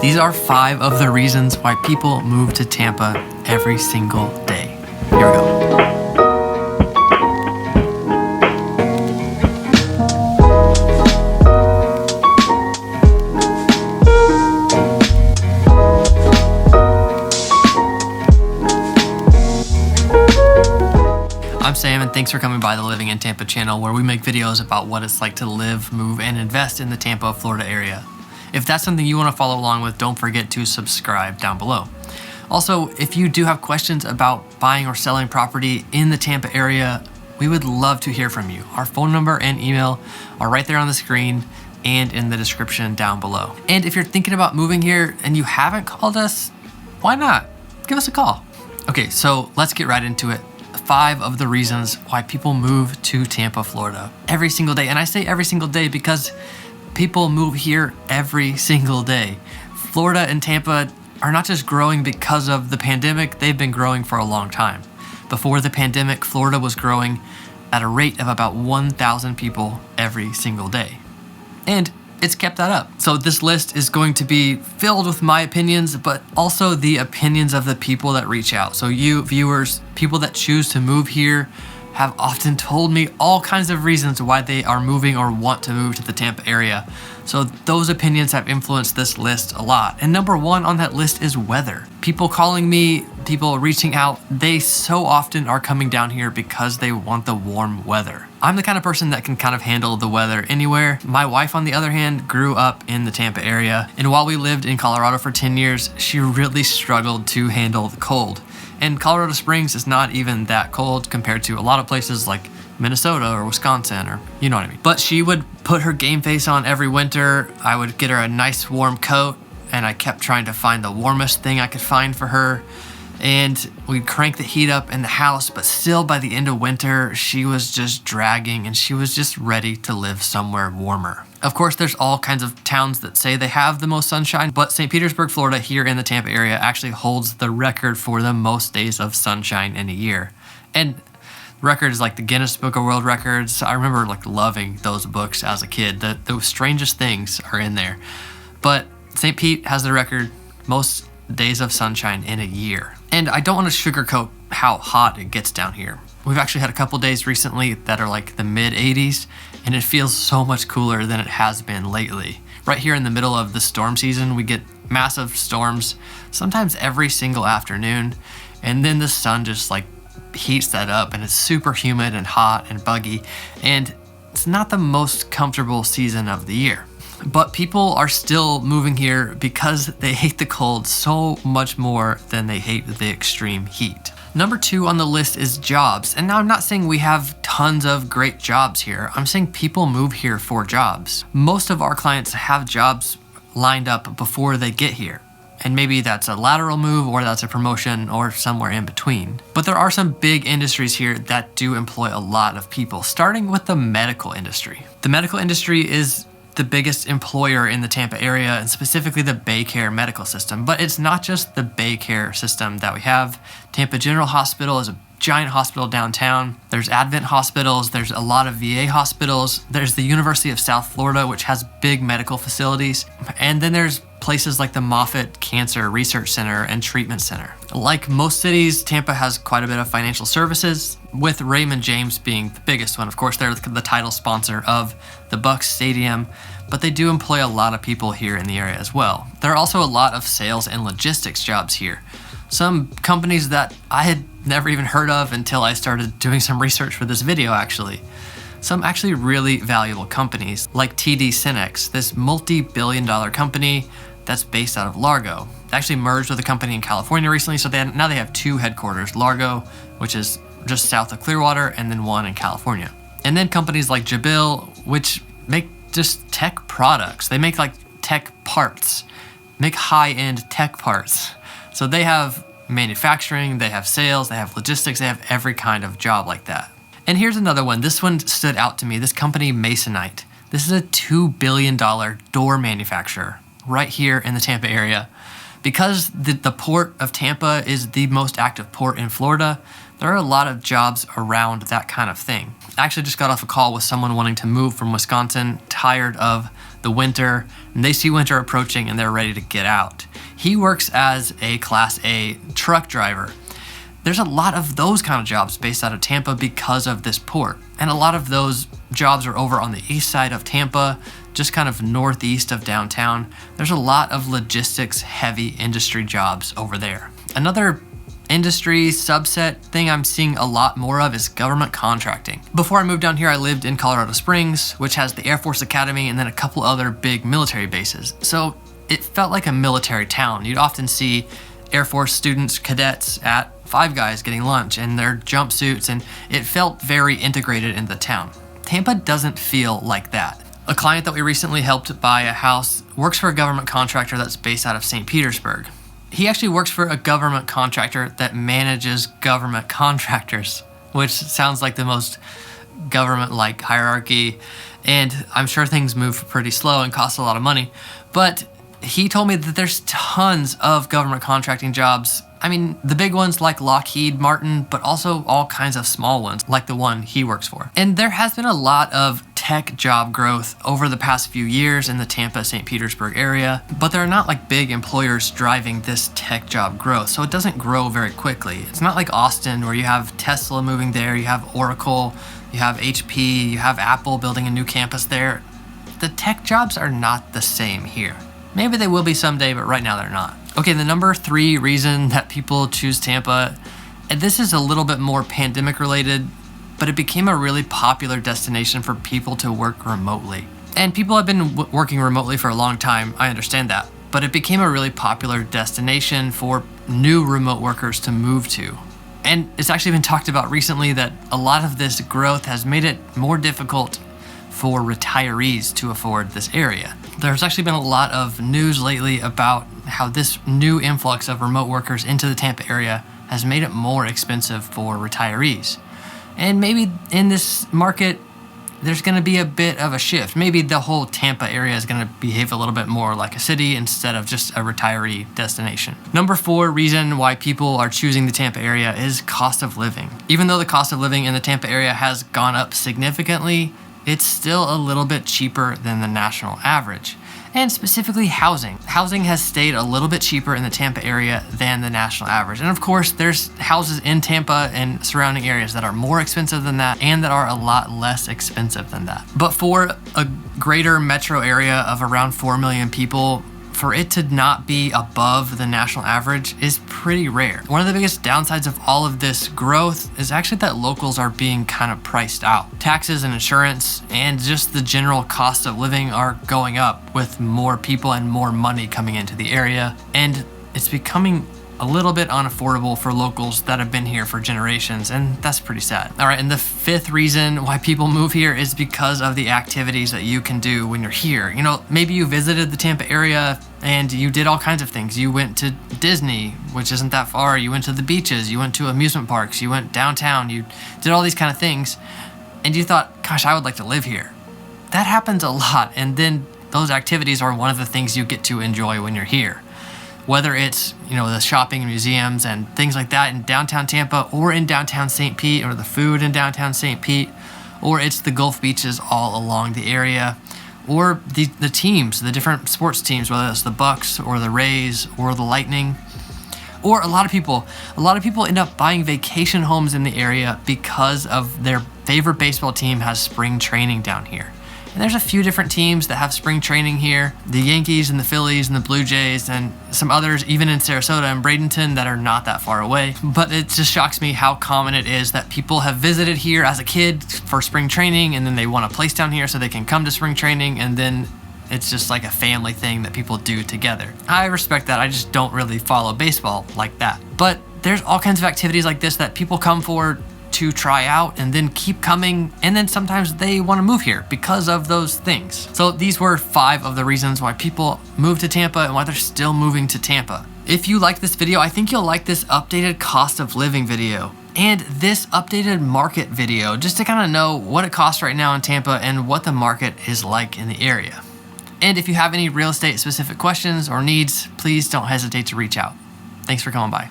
These are 5 of the reasons why people move to Tampa every single day. Here we go. I'm Sam, and thanks for coming by the Living in Tampa channel, where we make videos about what it's like to live, move, and invest in the Tampa, Florida area. If that's something you want to follow along with, don't forget to subscribe down below. Also, if you do have questions about buying or selling property in the Tampa area, we would love to hear from you. Our phone number and email are right there on the screen and in the description down below. And if you're thinking about moving here and you haven't called us, why not? Give us a call. Okay, so let's get right into it. 5 of the reasons why people move to Tampa, Florida every single day. And I say every single day because people move here every single day. Florida and Tampa are not just growing because of the pandemic, they've been growing for a long time. Before the pandemic, Florida was growing at a rate of about 1,000 people every single day. And it's kept that up. So this list is going to be filled with my opinions, but also the opinions of the people that reach out. So you viewers, people that choose to move here, have often told me all kinds of reasons why they are moving or want to move to the Tampa area. So those opinions have influenced this list a lot. And number 1 on that list is weather. People calling me, people reaching out, they so often are coming down here because they want the warm weather. I'm the kind of person that can kind of handle the weather anywhere. My wife, on the other hand, grew up in the Tampa area. And while we lived in Colorado for 10 years, she really struggled to handle the cold. And Colorado Springs is not even that cold compared to a lot of places like Minnesota or Wisconsin, or you know what I mean. But she would put her game face on every winter. I would get her a nice warm coat, and I kept trying to find the warmest thing I could find for her. And we'd crank the heat up in the house, but still by the end of winter, she was just dragging and she was just ready to live somewhere warmer. Of course, there's all kinds of towns that say they have the most sunshine, but St. Petersburg, Florida, here in the Tampa area, actually holds the record for the most days of sunshine in a year. And records like the Guinness Book of World Records, I remember loving those books as a kid. The strangest things are in there. But St. Pete has the record most days of sunshine in a year. And I don't want to sugarcoat how hot it gets down here. We've actually had a couple days recently that are like the mid 80s, and it feels so much cooler than it has been lately. Right here in the middle of the storm season, we get massive storms, sometimes every single afternoon, and then the sun just heats that up, and it's super humid and hot and buggy, and it's not the most comfortable season of the year. But people are still moving here because they hate the cold so much more than they hate the extreme heat. Number 2 on the list is jobs. And now I'm not saying we have tons of great jobs here. I'm saying people move here for jobs. Most of our clients have jobs lined up before they get here. And maybe that's a lateral move, or that's a promotion, or somewhere in between. But there are some big industries here that do employ a lot of people, starting with the medical industry. The medical industry is the biggest employer in the Tampa area, and specifically the Baycare medical system. But it's not just the Baycare system that we have. Tampa General Hospital is a giant hospital downtown. There's Advent hospitals, there's a lot of VA hospitals, there's the University of South Florida, which has big medical facilities, and then there's places like the Moffitt Cancer Research Center and Treatment Center. Like most cities, Tampa has quite a bit of financial services, with Raymond James being the biggest one. Of course, they're the title sponsor of the Bucks Stadium, but they do employ a lot of people here in the area as well. There are also a lot of sales and logistics jobs here. Some companies that I had never even heard of until I started doing some research for this video, actually. Some actually really valuable companies, like TD SYNNEX, this multi-billion-dollar company that's based out of Largo. They actually merged with a company in California recently, so now they have 2 headquarters, Largo, which is just south of Clearwater, and then one in California. And then companies like Jabil, which make just tech products. They make tech parts, make high-end tech parts. So they have manufacturing, they have sales, they have logistics, they have every kind of job like that. And here's another one. This one stood out to me. This company, Masonite. This is a $2 billion door manufacturer right here in the Tampa area. Because the port of Tampa is the most active port in Florida, there are a lot of jobs around that kind of thing. I actually just got off a call with someone wanting to move from Wisconsin, tired of the winter, and they see winter approaching and they're ready to get out. He works as a Class A truck driver. There's a lot of those kind of jobs based out of Tampa because of this port. And a lot of those jobs are over on the east side of Tampa, just kind of northeast of downtown. There's a lot of logistics heavy industry jobs over there. Another industry subset thing I'm seeing a lot more of is government contracting. Before I moved down here, I lived in Colorado Springs, which has the Air Force Academy and then a couple other big military bases. So it felt like a military town. You'd often see Air Force students, cadets at Five Guys getting lunch in their jumpsuits, and it felt very integrated in the town. Tampa doesn't feel like that. A client that we recently helped buy a house works for a government contractor that's based out of St. Petersburg. He actually works for a government contractor that manages government contractors, which sounds like the most government-like hierarchy, and I'm sure things move pretty slow and cost a lot of money, but he told me that there's tons of government contracting jobs. I mean, the big ones like Lockheed Martin, but also all kinds of small ones like the one he works for. And there has been a lot of tech job growth over the past few years in the Tampa, St. Petersburg area, but there are not like big employers driving this tech job growth, so it doesn't grow very quickly. It's not like Austin where you have Tesla moving there, you have Oracle, you have HP, you have Apple building a new campus there. The tech jobs are not the same here. Maybe they will be someday, but right now they're not. Okay, the number 3 reason that people choose Tampa, and this is a little bit more pandemic related, but it became a really popular destination for people to work remotely. And people have been working remotely for a long time, I understand that, but it became a really popular destination for new remote workers to move to. And it's actually been talked about recently that a lot of this growth has made it more difficult for retirees to afford this area. There's actually been a lot of news lately about how this new influx of remote workers into the Tampa area has made it more expensive for retirees. And maybe in this market, there's going to be a bit of a shift. Maybe the whole Tampa area is going to behave a little bit more like a city instead of just a retiree destination. Number 4 reason why people are choosing the Tampa area is cost of living. Even though the cost of living in the Tampa area has gone up significantly, it's still a little bit cheaper than the national average. And specifically housing. Housing has stayed a little bit cheaper in the Tampa area than the national average. And of course, there's houses in Tampa and surrounding areas that are more expensive than that and that are a lot less expensive than that. But for a greater metro area of around 4 million people, for it to not be above the national average is pretty rare. One of the biggest downsides of all of this growth is actually that locals are being kind of priced out. Taxes and insurance and just the general cost of living are going up with more people and more money coming into the area, and it's becoming a little bit unaffordable for locals that have been here for generations, and that's pretty sad. All right, and the 5th reason why people move here is because of the activities that you can do when you're here. You know, maybe you visited the Tampa area and you did all kinds of things. You went to Disney, which isn't that far. You went to the beaches, you went to amusement parks, you went downtown, you did all these kind of things, and you thought, gosh, I would like to live here. That happens a lot, and then those activities are one of the things you get to enjoy when you're here. Whether it's, you know, the shopping and museums and things like that in downtown Tampa or in downtown St. Pete, or the food in downtown St. Pete, or it's the Gulf beaches all along the area, or the teams, the different sports teams, whether it's the Bucks or the Rays or the Lightning. Or a lot of people end up buying vacation homes in the area because of their favorite baseball team has spring training down here. And there's a few different teams that have spring training here. The Yankees and the Phillies and the Blue Jays and some others even in Sarasota and Bradenton that are not that far away. But it just shocks me how common it is that people have visited here as a kid for spring training, and then they want a place down here so they can come to spring training, and then it's just like a family thing that people do together. I respect that. I just don't really follow baseball like that. But there's all kinds of activities like this that people come for to try out and then keep coming, and then sometimes they want to move here because of those things. So these were 5 of the reasons why people move to Tampa and why they're still moving to Tampa. If you like this video, I think you'll like this updated cost of living video and this updated market video, just to kind of know what it costs right now in Tampa and what the market is like in the area. And if you have any real estate specific questions or needs, please don't hesitate to reach out. Thanks for coming by.